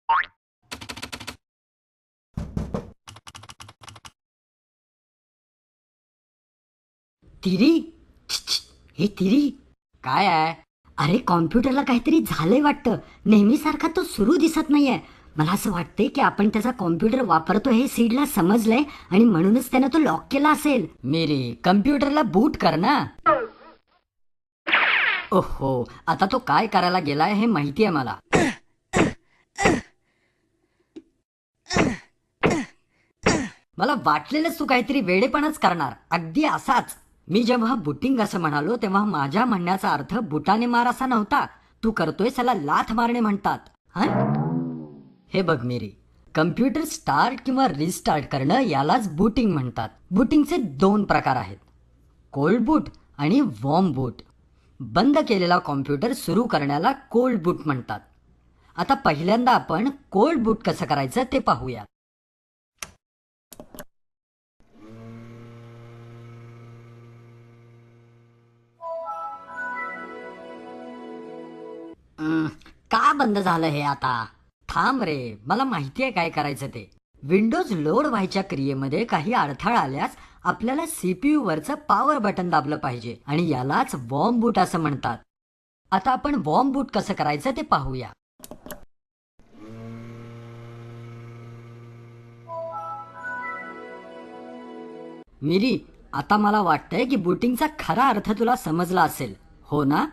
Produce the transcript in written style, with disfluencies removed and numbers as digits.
तिरी, हे तिरी, काय आहे? अरे कॉम्प्युटरला काहीतरी झालंय वाटतं. नेहमीसारखा तो सुरू दिसत नाहीये. मला असं वाटतंय की आपण त्याचा कॉम्प्युटर वापरतो हे सीडला समजलंय आणि म्हणूनच त्यानं तो लॉक केला असेल. मेरी कम्प्युटरला बूट कर ना. ओहो, आता तो काय करायला गेलाय हे माहितीये मला. मला वाटलेलंच तू काहीतरी वेडेपणाच करणार, अगदी असाच. मी जेव्हा बुटिंग असं म्हणालो तेव्हा माझ्या म्हणण्याचा अर्थ बुटाने मार असा नव्हता. तू करतोय त्याला लाथ मारणे म्हणतात. हं? हे बघ मेरी, कम्प्युटर स्टार्ट किंवा रिस्टार्ट करणं यालाच बूटिंग म्हणतात. बूटिंगचे दोन प्रकार आहेत, कोल्ड बूट आणि वॉर्म बूट. बंद केलेला कॉम्प्युटर सुरू करण्याला कोल्ड बूट म्हणतात. आता पहिल्यांदा आपण कोल्ड बूट कसं करायचं ते पाहूया. का बंद झालं हे आता? थांब रे, मला माहितीये काय करायचं ते. विंडोज लोड व्हायच्या क्रियेमध्ये काही अडथळा आल्यास आपल्याला सीपीयू वरचं पॉवर बटन दाबलं पाहिजे आणि यालाच वॉर्म बूट असं म्हणतात. आता आपण वॉर्म बूट कसं करायचं ते पाहूया. मिरी, आता मला वाटतंय की बूटिंगचा खरा अर्थ तुला समजला असेल, हो ना?